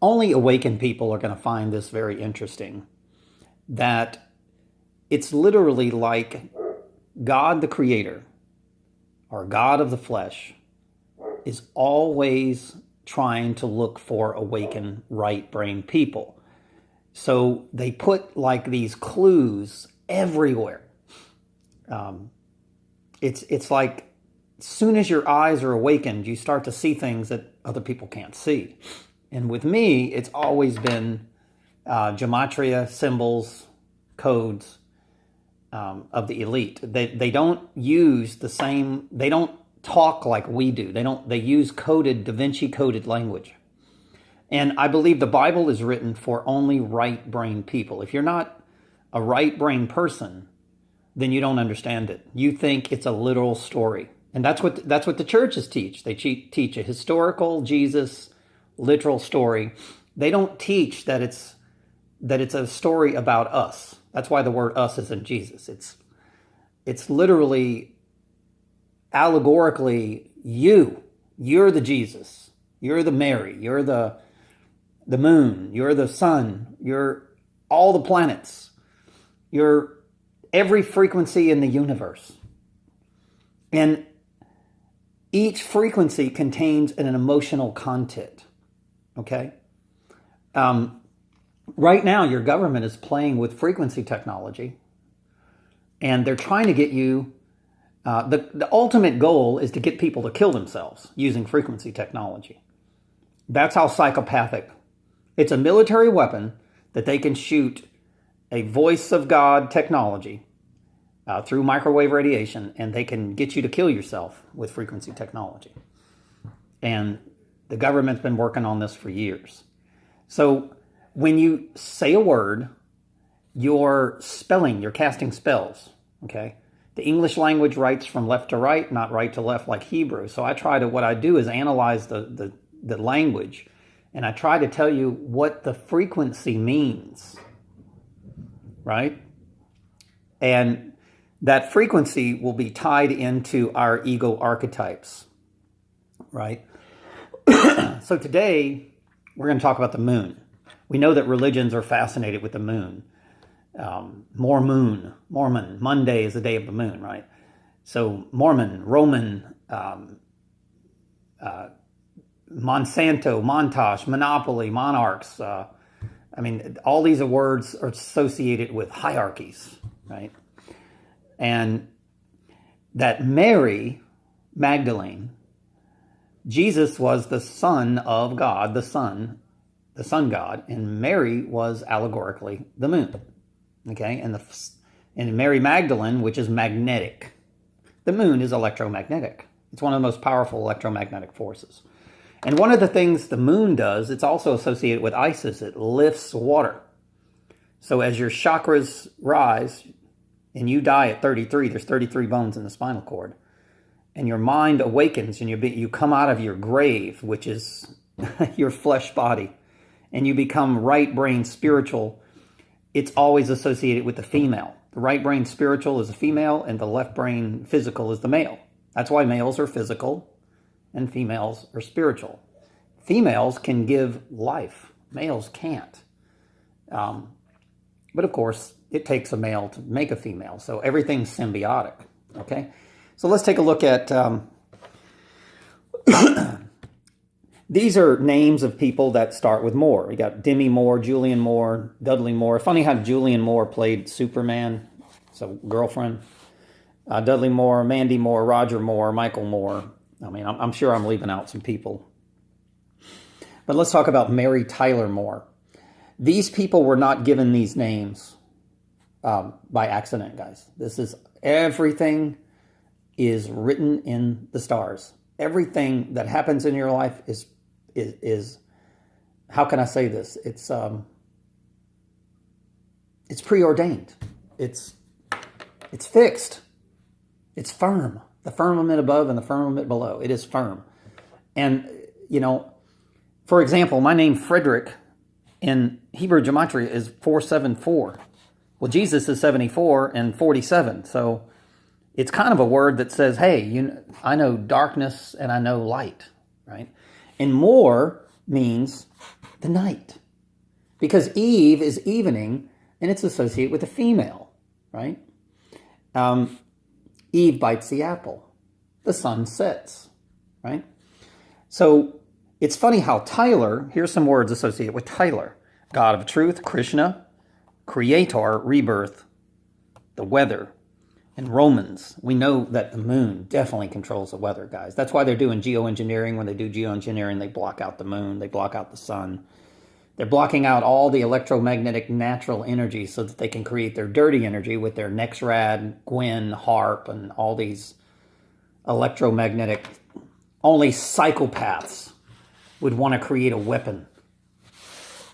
only awakened people are going to find this very interesting, that it's literally like God the Creator, or God of the flesh, is always trying to look for awakened, right-brained people. So they put like these clues everywhere. It's like as soon as your eyes are awakened, you start to see things that other people can't see. And with me, it's always been Gematria, symbols, codes of the elite. They don't use the same, they don't talk like we do. They use coded, Da Vinci coded language. And I believe the Bible is written for only right-brained people. If you're not a right-brained person, then you don't understand it. You think it's a literal story. And that's what the churches teach. They teach a historical Jesus literal story. They don't teach that it's a story about us. That's why the word us is in Jesus. It's literally allegorically you're the Jesus. You're the Mary. You're the moon. You're the sun. You're all the planets. You're every frequency in the universe. And each frequency contains an emotional content. Okay? Right now, your government is playing with frequency technology, and they're trying to get you. The ultimate goal is to get people to kill themselves using frequency technology. That's how psychopathic. It's a military weapon that they can shoot a voice of God technology through microwave radiation, and they can get you to kill yourself with frequency technology. And the government's been working on this for years. So when you say a word, you're casting spells, okay? The English language writes from left to right, not right to left like Hebrew. So what I do is analyze the language, and I try to tell you what the frequency means, right? And that frequency will be tied into our ego archetypes, right? So today, we're going to talk about the moon. We know that religions are fascinated with the moon. Mormon, Monday is the day of the moon, right? So Mormon, Roman, Monsanto, Montage, Monopoly, monarchs. All these words are associated with hierarchies, right? And that Mary Magdalene, Jesus was the son of God, the sun God, and Mary was allegorically the moon. Okay, and Mary Magdalene, which is magnetic. The moon is electromagnetic. It's one of the most powerful electromagnetic forces. And one of the things the moon does, it's also associated with Isis. It lifts water. So as your chakras rise, and you die at 33, there's 33 bones in the spinal cord, and your mind awakens, and you come out of your grave, which is your flesh body, and you become right brain spiritual. It's always associated with the female. The right brain spiritual is the female, and the left brain physical is the male. That's why males are physical and females are spiritual. Females can give life. Males can't. But of course, it takes a male to make a female. So everything's symbiotic. Okay? So let's take a look at... These are names of people that start with Moore. You got Demi Moore, Julian Moore, Dudley Moore. Funny how Julian Moore played Superman, so girlfriend. Dudley Moore, Mandy Moore, Roger Moore, Michael Moore. I'm sure I'm leaving out some people. But let's talk about Mary Tyler Moore. These people were not given these names by accident, guys. Everything is written in the stars. Everything that happens in your life is how can I say this? It's preordained. It's fixed. It's firm. The firmament above and the firmament below. It is firm. And, for example, my name Frederick in Hebrew Gematria is 474. Well, Jesus is 74 and 47. So it's kind of a word that says, hey, I know darkness and I know light, right? And Moore means the night. Because Eve is evening, and it's associated with the female, right? Eve bites the apple. The sun sets, right? So it's funny how Tyler, here's some words associated with Tyler. God of truth, Krishna, creator, rebirth, the weather. In Romans, we know that the moon definitely controls the weather, guys. That's why they're doing geoengineering. When they do geoengineering, they block out the moon, they block out the sun. They're blocking out all the electromagnetic natural energy so that they can create their dirty energy with their Nexrad, Gwen, HARP, and all these electromagnetic. Only psychopaths would want to create a weapon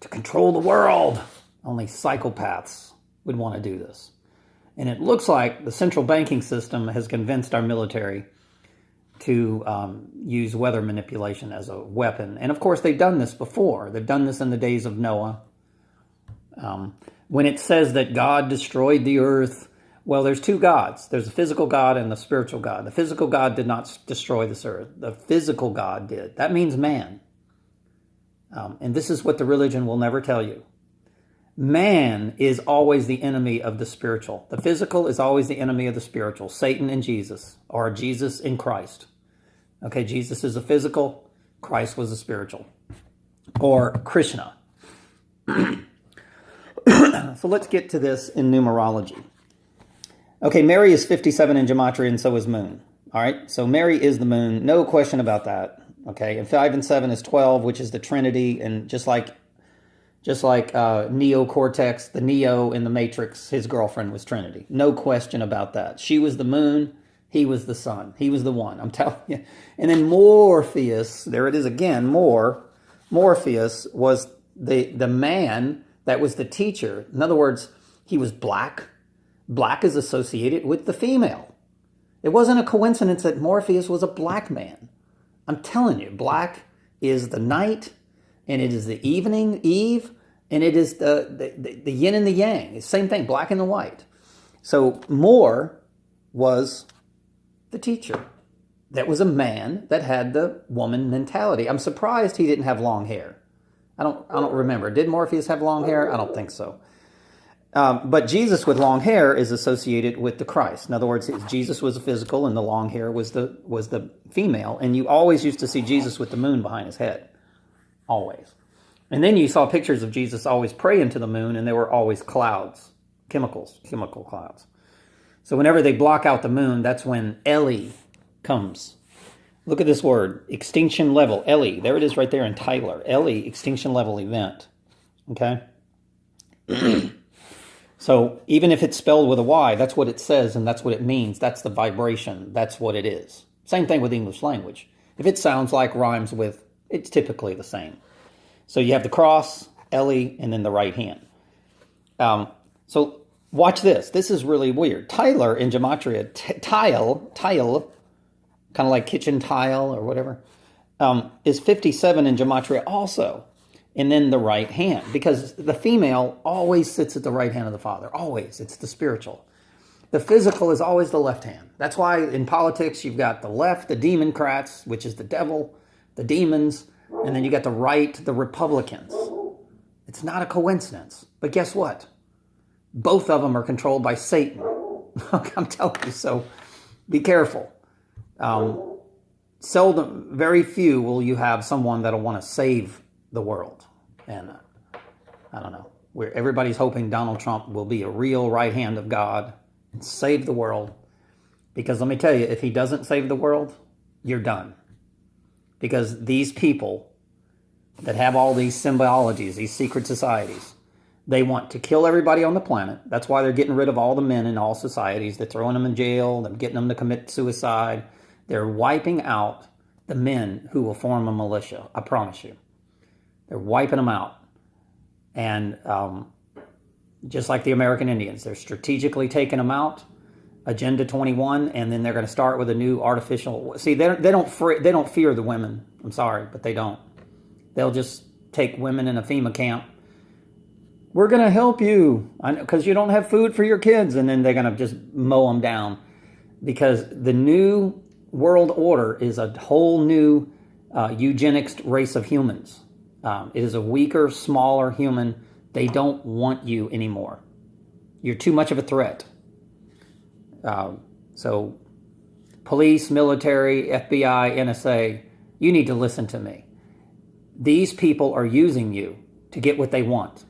to control the world. Only psychopaths would want to do this. And it looks like the central banking system has convinced our military to use weather manipulation as a weapon. And of course, they've done this before. They've done this in the days of Noah. When it says that God destroyed the earth, well, there's two gods. There's a physical God and the spiritual God. The physical God did not destroy this earth. The physical God did. That means man. And this is what the religion will never tell you. Man is always the enemy of the spiritual. The physical is always the enemy of the spiritual. Satan and Jesus, or Jesus in Christ. Okay, Jesus is a physical, Christ was a spiritual. Or Krishna. So let's get to this in numerology. Okay, Mary is 57 in Gematria, and so is Moon. All right, so Mary is the Moon, no question about that. Okay, and 5 and 7 is 12, which is the Trinity, and just like Neocortex, the Neo in the Matrix, his girlfriend was Trinity. No question about that. She was the moon, he was the sun. He was the one, I'm telling you. And then Morpheus, there it is again, Morpheus was the man that was the teacher. In other words, he was black. Black is associated with the female. It wasn't a coincidence that Morpheus was a black man. I'm telling you, black is the night, and it is the evening, Eve, and it is the yin and the yang. It's the same thing, black and the white. So Moore was the teacher. That was a man that had the woman mentality. I'm surprised he didn't have long hair. I don't remember. Did Morpheus have long hair? I don't think so. But Jesus with long hair is associated with the Christ. In other words, Jesus was a physical and the long hair was the female. And you always used to see Jesus with the moon behind his head. Always. And then you saw pictures of Jesus always praying to the moon, and there were always clouds, chemical clouds. So whenever they block out the moon, that's when Eli comes. Look at this word, extinction level, Eli. There it is right there in Tyler. Eli, extinction level event. Okay? So even if it's spelled with a Y, that's what it says, and that's what it means. That's the vibration. That's what it is. Same thing with English language. If it sounds like rhymes with, it's typically the same. So you have the cross, Eli, and then the right hand. So watch this. This is really weird. Tyler in Gematria, tile, kind of like kitchen tile or whatever, is 57 in Gematria also. And then the right hand. Because the female always sits at the right hand of the father. Always. It's the spiritual. The physical is always the left hand. That's why in politics you've got the left, the Democrats, which is the devil, the demons, and then you got the right, the Republicans. It's not a coincidence. But guess what? Both of them are controlled by Satan. I'm telling you, so be careful. Seldom, very few will you have someone that'll want to save the world. And I don't know. Everybody's hoping Donald Trump will be a real right hand of God and save the world. Because let me tell you, if he doesn't save the world, you're done. Because these people that have all these symbologies, these secret societies, they want to kill everybody on the planet. That's why they're getting rid of all the men in all societies. They're throwing them in jail. They're getting them to commit suicide. They're wiping out the men who will form a militia. I promise you. They're wiping them out. And just like the American Indians, they're strategically taking them out. Agenda 21, and then they're going to start with a new artificial. See, they don't fear the women. I'm sorry, but they don't. They'll just take women in a FEMA camp. We're going to help you because you don't have food for your kids, and then they're going to just mow them down because the new world order is a whole new eugenics race of humans. It is a weaker, smaller human. They don't want you anymore. You're too much of a threat. So police, military, FBI, NSA, you need to listen to me. These people are using you to get what they want.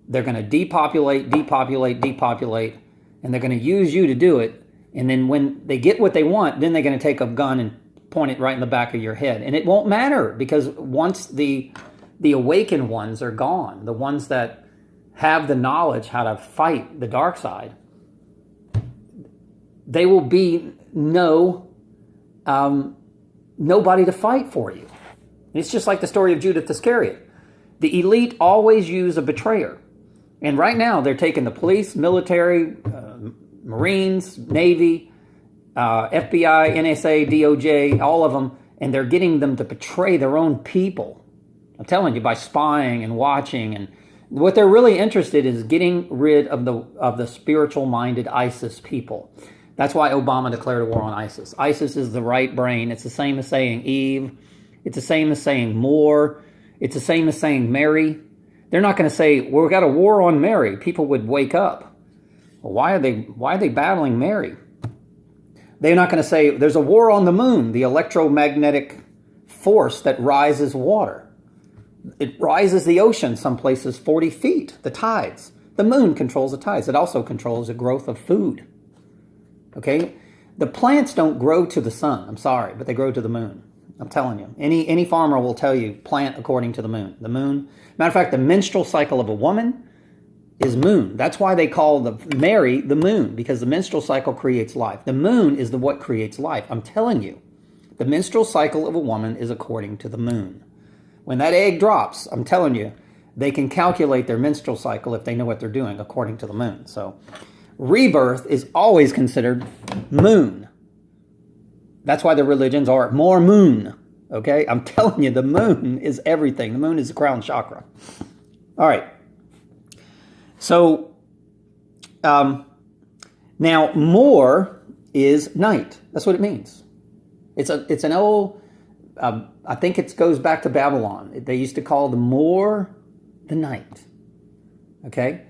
They're going to depopulate, and they're going to use you to do it. And then when they get what they want, then they're going to take a gun and point it right in the back of your head. And it won't matter, because once the awakened ones are gone, the ones that have the knowledge how to fight the dark side, they will be nobody to fight for you. It's just like the story of Judas Iscariot. The elite always use a betrayer. And right now they're taking the police, military, Marines, Navy, FBI, NSA, DOJ, all of them, and they're getting them to betray their own people. I'm telling you, by spying and watching. And what they're really interested in is getting rid of the spiritual-minded ISIS people. That's why Obama declared a war on ISIS. ISIS is the right brain. It's the same as saying Eve. It's the same as saying Moore. It's the same as saying Mary. They're not going to say, well, we've got a war on Mary. People would wake up. Well, why are they battling Mary? They're not going to say, there's a war on the moon, the electromagnetic force that rises water. It rises the ocean some places 40 feet, the tides. The moon controls the tides. It also controls the growth of food. Okay? The plants don't grow to the sun. I'm sorry, but they grow to the moon. I'm telling you. Any farmer will tell you, plant according to the moon. The moon. Matter of fact, the menstrual cycle of a woman is moon. That's why they call Mary the moon, because the menstrual cycle creates life. The moon is what creates life. I'm telling you. The menstrual cycle of a woman is according to the moon. When that egg drops, I'm telling you, they can calculate their menstrual cycle if they know what they're doing according to the moon. So rebirth is always considered moon. That's why the religions are more moon. Okay? I'm telling you, the moon is everything. The moon is the crown chakra. All right. So, now more is night. That's what it means. It's an old, I think it goes back to Babylon. They used to call the more the night. Okay?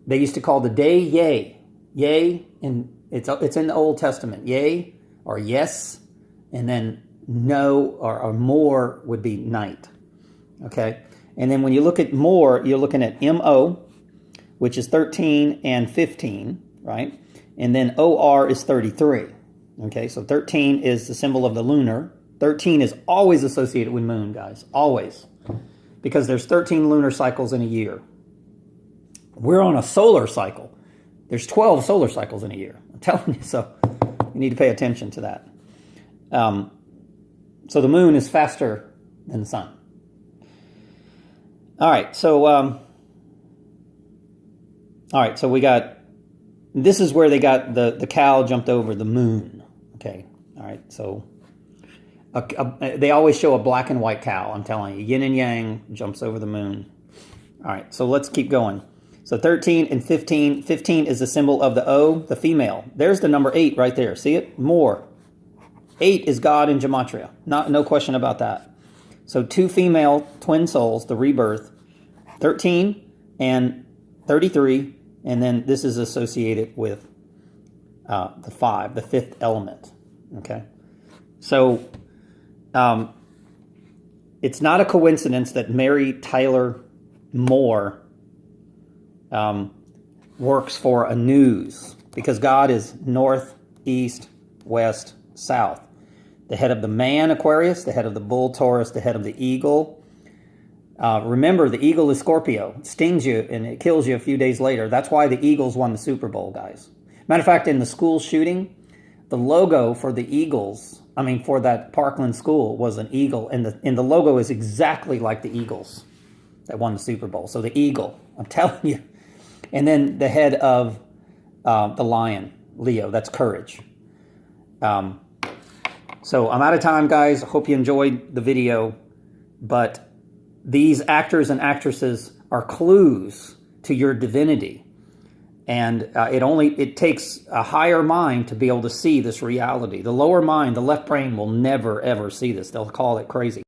They used to call the day yea. Yea, and it's in the Old Testament. Yea, or yes, and then no, or more would be night. Okay? And then when you look at more, you're looking at MO, which is 13 and 15, right? And then OR is 33. Okay, so 13 is the symbol of the lunar. 13 is always associated with moon, guys. Always. Because there's 13 lunar cycles in a year. We're on a solar cycle. There's 12 solar cycles in a year. I'm telling you, so you need to pay attention to that. So the moon is faster than the sun. All right, so we got, this is where they got the cow jumped over the moon. Okay, all right, so they always show a black and white cow, I'm telling you. Yin and yang jumps over the moon. All right, so let's keep going. So 13 and 15. 15 is the symbol of the O, the female. There's the number 8 right there. See it? More. 8 is God in Gematria. No question about that. So 2 female twin souls, the rebirth. 13 and 33. And then this is associated with the 5, the 5th element. Okay? So it's not a coincidence that Mary Tyler Moore works for a news, because God is north, east, west, south. The head of the man, Aquarius, the head of the bull, Taurus, the head of the eagle. Remember, the eagle is Scorpio. It stings you and it kills you a few days later. That's why the Eagles won the Super Bowl, guys. Matter of fact, in the school shooting, the logo for the Eagles, for that Parkland school, was an eagle, and the logo is exactly like the Eagles that won the Super Bowl. So the eagle, I'm telling you. And then the head of the lion, Leo, that's courage. So I'm out of time, guys. I hope you enjoyed the video. But these actors and actresses are clues to your divinity. And it takes a higher mind to be able to see this reality. The lower mind, the left brain, will never, ever see this. They'll call it crazy.